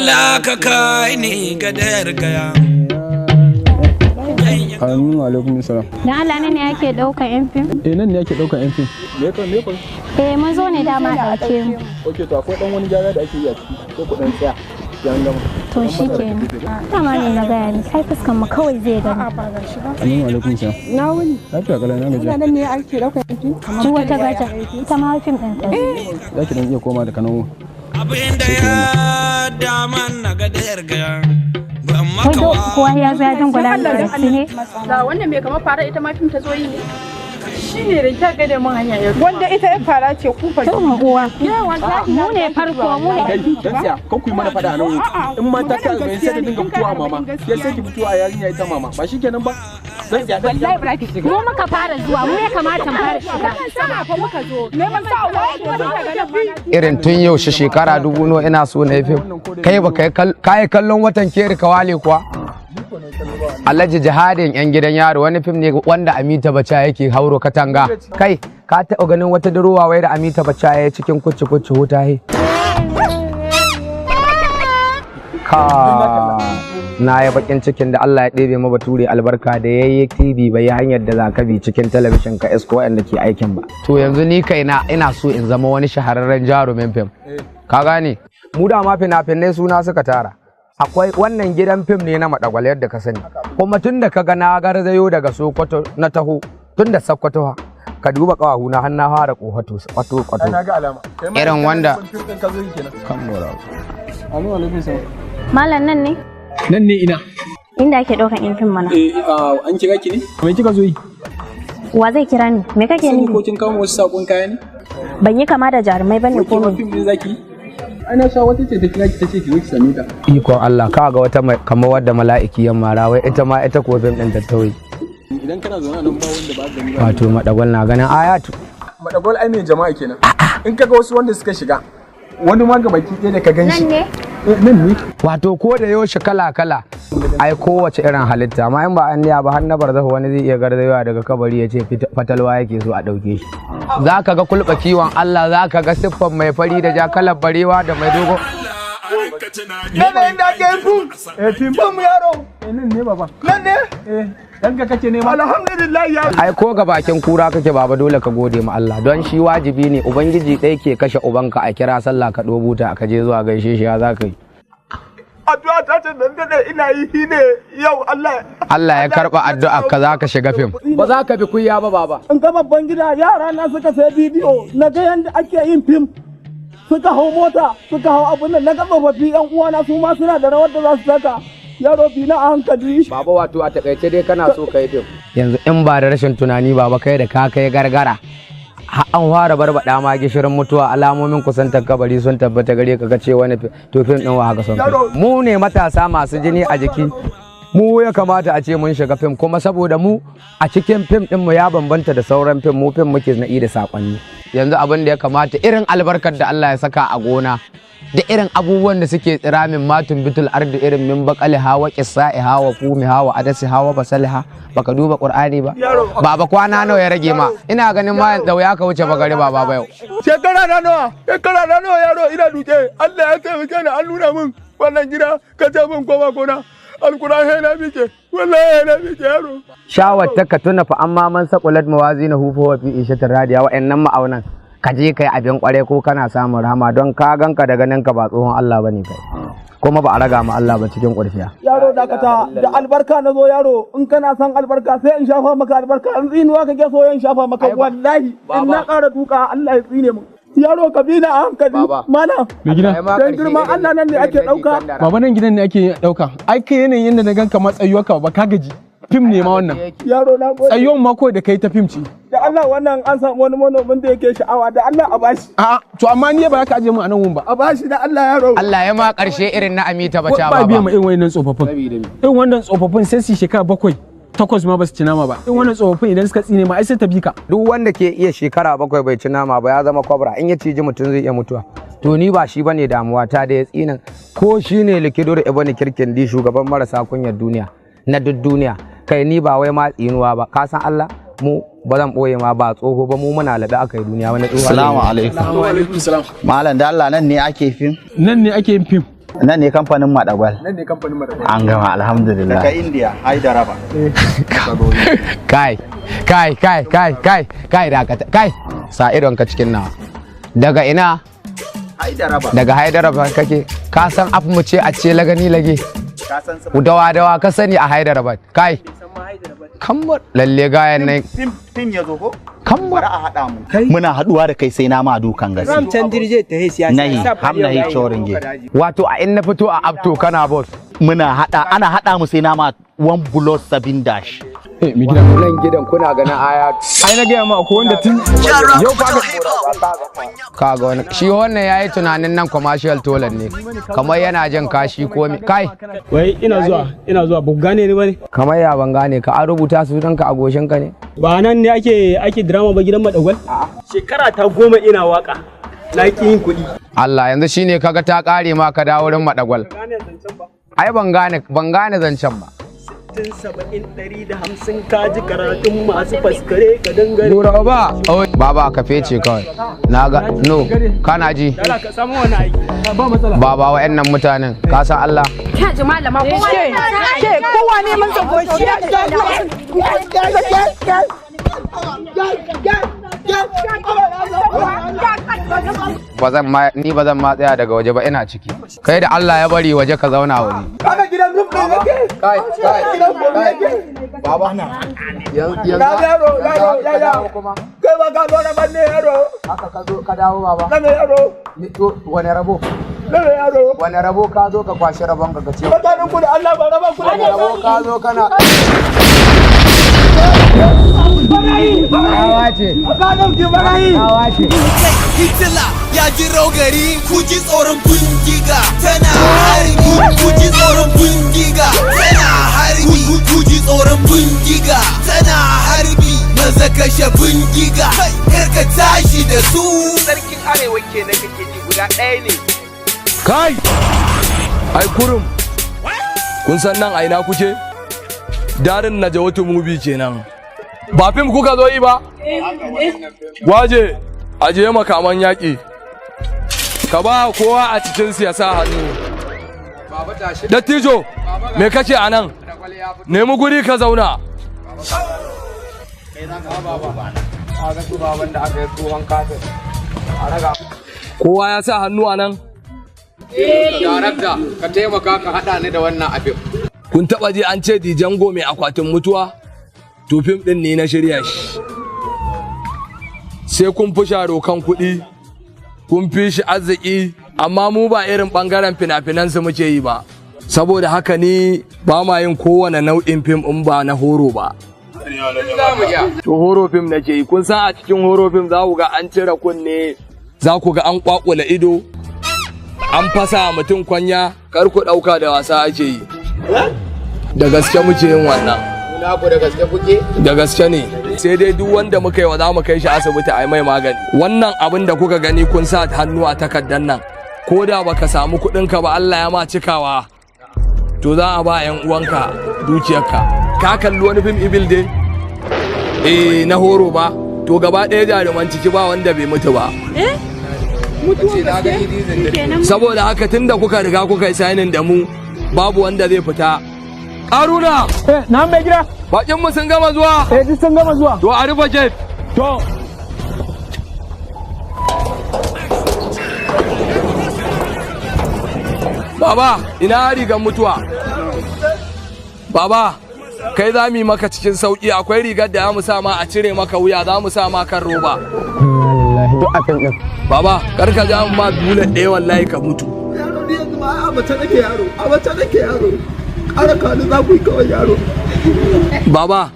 Allah ka kai ni gadar gaya. Aminu alaikum salam. Dan Allah ne yake daukan yan fim? Nan ne yake daukan yan fim. Me ka? Mun zo ne dama dauke mu. Okay, to akwai dan wani gyara da ake yi a ciki ko ku dan tsaya. Yan gama. To shikenan. Dama ne na gaya ni sai fuskan mu kawai zai gani. Aminu alaikum salam. Na wuni. Lafiya kala na gaji. Nan ne ake daukan yan fim? Ji wata gaja. Ita ma fim din ta. Zaki dan iya koma da kanawo. Abin da ya daman na gadar gaya. Kai do kowa ya zo ya dangwala da ne. Da wannan mai kamar fara ita ma fim ta zo yi ne. Shine da kika ga da mun hanya yau. Wanda ita ya fara ce ku fa. To mu uwa. Mu ne farko mu ne. Kai gaskiya kan ku yi mana fada nan. In ma ta ka mai sai da dinga fitowa mama. Ya sai ki fitowa yarinya ita mama. Ba shikenan ba. Zan ya wallahi ba ki shiga. Mu muka fara zuwa mu ya kamata mu fara shiga. Sama fa muka zo. Neman sa wai daga nan. Irin tun yaushe shekara 2000 ina so na yi fim. Kai ba kai kallon watan keri kawale kuwa? Alhaji jihadin yan gidan yaro wani fim ne wanda Amita Bacha yake hauro katanga. Kai ka taɓa ganin wata durowa wai da Amita Bacha ya cikin kucci huta he? Ka na ya bakin cikin da Allah ya ɗebe ma bature albarka da yayi TV bai yi hanyar da zaka bi cikin talabishin ka esko wanda ke aikin ba. To yanzu ni kaina ina so in zama wani shahararren jarumin fim. Ka gane? Mu da ma fina-finai suna suka tara. Akwai wannan gidan fim ne na Madagwal yadda ka sani. Kuma tun da ka ga na garzayo daga Sokoto na taho tun da Sokoto ka duba kawahu na hannu fara kohato kwato. Irin wanda kan mora. Aminu alaikum salam. Malam nan ne? Nan ne ina. Inda ake daukan yan fim mana. An kira ki ne? Me kika zo yi? Wa zai kira ni? Me kake Sani nufi? ko kin kawo wasu sakon kaya ne? Ban yi kama da jarumai bane ko me? Fim din zaki? Ana sha wata ce ta kira ki tace ki zo ki same ta. Iko Allah ka ga wata kamar wadda mala'iki yan mara wai ita ma ita ko fim din tattauyi. Idan kana zaune nan ba wanda ba gani ba. Wato Madagwal na ganin ayatu. Madagwal ai mai jama'a kenan. In kaga wasu wanda suka shiga wani ma gabaki ɗaya da ka ganshi. Nan ne? Nan ne. Wato ko da yaushe kala ai kowace irin halitta amma in ba an niya ba har na barzahu wani zai iya garzayowa daga kabari ya ce fatalwa yake so a ɗauke shi. Za ka ga kulɓa kiwon Allah za ka ga siffan mai fari da ja kalar barewa da mai dogo. Yanayin da ake yin fim mu yaro. Nan ne baba. Nan ne? Dan ka kace ne ma. Alhamdulillah ya. Ai ko ga bakin kura kake baba dole ka gode ma Allah don shi wajibi ne ubangiji ɗaya ke kashe ubanka a kira sallah ka ɗobuta ka je zuwa gaishe shi ya za ka yi. Addu'a ta ce dan da ina yi ne yau Allah ya karba addu'a ka za ka shiga fim. Ba za ka bi kuya ba baba. In ga babban gida yara na suka sai bidiyo na ga yanda ake yin fim. Suka hau mota, suka hau abun nan na ga tsofaffi yan uwana su ma suna da rawar da za su saka. Yaro bi na a hankali. Baba wato a takaice dai kana so kai fim. Yanzu in ba da rashin tunani baba kai da ka kai gargara. An fara barbaɗa ma gishirin mutuwa alamomin kusantar kabari sun tabbata gare ka ce wani to fim ɗin wa haka son mu ne matasa masu jini a jiki mu ya kamata a ce mun shiga fim kuma saboda mu a cikin fim ɗin mu ya bambanta da sauran fim mu fim muke na da sakonni yanzu abin da ya kamata irin albarkar da Allah ya saka a gona da irin abubuwan da suke tsira min matun bitul ardi irin min bakali hawa qissa'i hawa fumi hawa adasi hawa basaliha baka duba qur'ani ba baba kwana nawa ya rage ma ina ganin ma da ya ka wuce bagare baba yau shekara na nawa yaro ina duke Allah ya taimake ni an nuna min wannan gida ka ta min koma gona alqur'ani na bike wallahi na bike yaro shawar ta ka tuna fa amma man saqulat mawazinahu fa wa fi ishatir radiya wa'annan ma'aunan ka je kai abin kware ko kana samun rahama don ka ganka da ganin ka ba tsohon Allah bane kai kuma ba a raga ma Allah ba cikin kurfiya yaro dakata da albarka na zo yaro in kana son albarka sai in shafa maka albarka in tsinuwa kake so in shafa maka wallahi in na ƙara duka Allah ya tsine mu yaro ka bi na a hankali mana me gida dan girman Allah nan ne ake dauka baba nan gidan ne ake dauka ai kai yanayin yanda na ganka matsayuwarka ba ka gaji fim ne ma wannan yaro na gode tsayon ma kawai da kai ta fim ce da Allah wannan an samu wani manomin da yake sha'awa da Allah a bashi a'a to amma ni ba ka aje mu a nan wun ba a bashi da Allah yaro Allah ya ma karshe irin na Amita Bacha ba biya ma irin wannan tsofaffin irin wannan tsofaffin sai su shekara 7-8 ma ba su ci nama ba in wannan tsofaffin idan suka tsine ma ai sai ta bika duk wanda ke iya shekara 7 bai ci nama ba ya zama kwabra in ya ciji mutum zai iya mutuwa to ni ba shi bane damuwa ta da ya tsinan ko shine likidur ibn kirkindi shugaban marasa kunyar duniya na duk duniya kai ni ba wai ma tsinuwa ba ka san Allah mu ba zan boye ma ba tsoho ba mu muna labe aka yi duniya wani tsoho assalamu alaikum wa alaikum salam malam da Allah nan ne ake fim nan ne ake yin fim Nan ne kamfanin Madagwal. Nan ne kamfanin Madagwal. An gama alhamdulillah. Daga India, Hyderabad. Kai sa idonka cikin nawa. Daga ina? Hyderabad. Daga Hyderabad kake. Ka san af mu ce a ce lagani lage. Ka san dawa ka sani a Hyderabad. Kai. Kamar lalle gayan nan. Fim ya zo ko? Kamar a haɗa mu. Muna haɗuwa da kai sai na ma dukan gasi. Ram can dirje ta siyasa. Nayi, hamna yi choringe. Wato a in na fito a Abto kana boss. Ana haɗa mu sai na ma 1 plus 7 dash. Mi gidan nan gidan kuna ganin aya. Ai na gaya ma ko wanda tun yau ka ga wani shi wannan yayi tunanin nan commercial tolan ne. Kamar yana jin kashi ko kai. Wai ina zuwa ba gane ni bane. Kamar ya ban gane ka an rubuta sunanka a goshin ka ne. Ba nan ne ake drama ba gidan Madagwal? Shekara ta 10 ina waka. Na ki yin kuɗi. Allah yanzu shine kaga ta kare ma ka dawo wurin Madagwal. Ai ban gane zancen ba. 70-150 kaji karatun masu faskare ka dangare. Dora ba. Baba ka fece kawai. Na ga no kana ji. Dala ka samu wani aiki. Ba matsala. Baba wa'annan mutanen ka san Allah. Ka ji malama kowa ne mun san goshi. Ni ba zan ma tsaya daga waje ba ina ciki. Kai da Allah ya bari waje ka zauna waje. Kaga gidan duk ne nake. Kai. Baba na. Yanzu yaro. Kai ba ka zo na banne yaro. haka ka zo ka dawo baba. Na me yaro. Wani rabo? Na me yaro. Wani rabo ka zo ka kwashi rabon ka ce. Mutanen ku da Allah ba raba ku da rabo ka zo kana. Hitler ya ji raugari kuji tsoron bindiga tana harbi kuji tsoron bindiga tana harbi kuji tsoron bindiga tana harbi maza kashe bindiga karka tashi da su sarkin arewa ke na kake ji guda ɗaya ne kai ai kurum kun san nan a ina kuke darin Najawatu Movie kenan ba fim kuka zo yi ba waje aje makaman yaƙi ka ba kowa a cikin siyasa hannu dattijo me kake a nan nemi guri ka zauna kowa ya sa hannu a nan darakta ka taimaka ka haɗa ni da wannan abin kun taɓa ji an ce Dijango mai akwatin mutuwa to fim ɗin ne na shirya shi sai kun fi sharo kan kuɗi kun fi shi arziki amma mu ba irin ɓangaren fina-finan su muke yi ba saboda haka ni ba ma yin kowane nau'in fim in ba na horo ba to horo fim nake yi kun san a cikin horo fim za ku ga an cire kunne za ku ga an kwakula ido an fasa mutum kwanya kar ku ɗauka da wasa ake yi da gaske muke yin wannan da gaske kuke da gaske ne sai dai duk wanda muka yi wa za mu kai shi asibiti a mai magani wannan abin da kuka gani kun sa hannu a takardar nan ko da baka samu kuɗinka ba Allah ya ma cikawa to za a ba 'yan uwanka dukiyarka ka kalli wani fim ibil dai na horo ba to gaba ɗaya jaruman ciki ba wanda bai mutu ba saboda haka tunda kuka riga kuka yi sainin da mu babu wanda zai fita Haruna! Na mai gida? Bakinmu sun gama zuwa? Duk sun gama zuwa. To a rufe gate. To. Baba, ina rigar mutuwa? Baba, kai za mu yi maka cikin sauƙi akwai rigar da za mu sa ma a cire maka wuya za mu sa ma kan roba. Baba, kar ka ja ma dole ɗaya wallahi ka mutu. A mace nake yaro. Ƙara kanu za ku yi kawai yaro. Baba,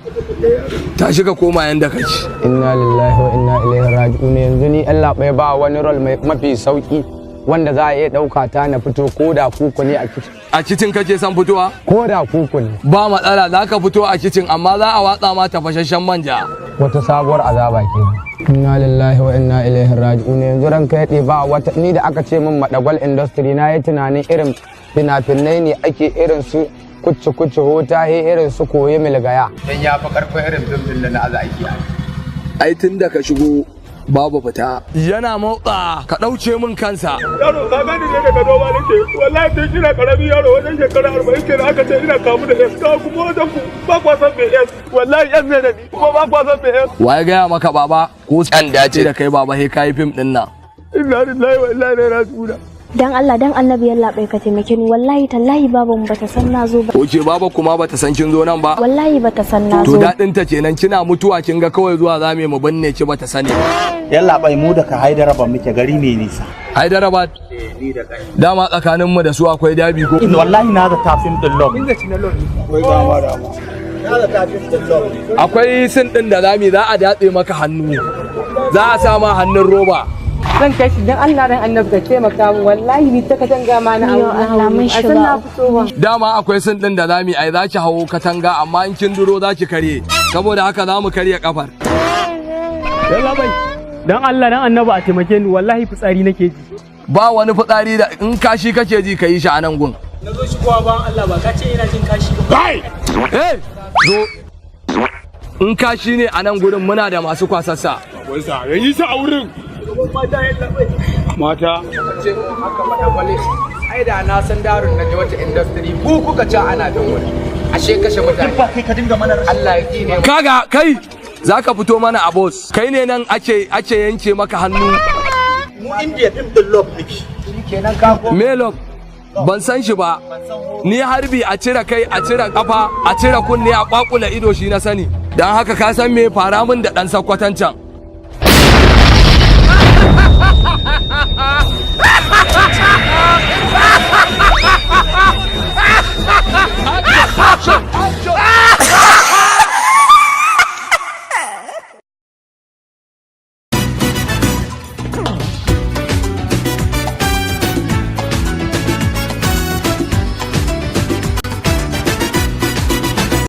tashi ka koma yanda kake. Inna lillahi wa inna ilaihi raji'un yanzu ni Allah bai ba wani rol mafi sauki wanda za a iya ɗauka ta na fito ko da kuku ne a kicin. A kicin kake son fitowa? Ko da kuku ne. Ba matsala za ka fito a kicin amma za a watsa ma tafashashen manja. Wata sabuwar azaba kenan. Inna lillahi wa inna ilaihi raji'un yanzu ranka ya ba wata ni da aka ce min Madagwal industry na yi tunanin irin fina-finai ne ake irin su kucce hota irin su koyi milgaya. Dan ya fi karfin irin fim da na aza ake. Ai tun da ka shigo babu fita yana motsa ka ɗauce min kansa. Yaro ka gani ne daga noma nake wallahi tun ina karami yaro wajen shekara 40 kenan aka ce ina kamu da S ka kuma wajen ku ba kwa san me S wallahi S ne da ni kuma ba kwa san me S. Waye gaya maka baba ko tsan dace da kai baba he kai fim din nan. Inna lillahi wa inna ilaihi raji'un. Dan Allah dan Annabi yalla bai ka taimake ni wallahi tallahi baban bata san na zo ba. Oke baba kuma bata san kin zo nan ba. Wallahi bata san na To zo. dadin ta kenan kina mutuwa kin ga kawai zuwa zame mu binne ki bata sani. Yalla bai mu daga Hyderabad muke gari ne nisa. Hyderabad. Ni da kai. Dama tsakanin mu da su akwai dabi ko. Wallahi na da tafin din love. Inda ci na love. Wai dama dama. Na da tafin din love. Akwai sin din da zami za a datse maka hannu. Za a sa ma hannun roba. Zan kai shi dan Allah dan Annabi ka taimaka mu wallahi ni ta katanga ma na Allah mun shiga. Dama akwai sin din da zami ai zaki hawo katanga amma in kin duro zaki karye saboda haka za mu karye kafar. Yalla bai dan Allah dan Annabi a taimake ni wallahi fitsari nake ji. Ba wani fitsari da in kashi kake ji ka yi shi a nan gun. Na zo shi kowa ban Allah ba ka ce ina jin kashi ba. Kai! Eh! Zo! In kashi ne a nan gurin muna da masu kwasassa. Wai sa yayi sa a wurin. Mata yalla bai. Mata. Ce haka madawale. Ai da na san darun na wata industry ku kuka ci ana bin wani. Ashe kashe mutane. Ba kai ka dinga mana Allah ya kine. Kaga kai! Za ka fito mana a boss. Kai ne nan ake yanke maka hannu. mu India din din love miki. Kenan ka ko. Me love? Ban san shi ba. Ni harbi a cire kai, a cire kafa, a cire kunne, a kwakula ido shi na sani. Dan haka ka san me fara min da dan sakwatancan.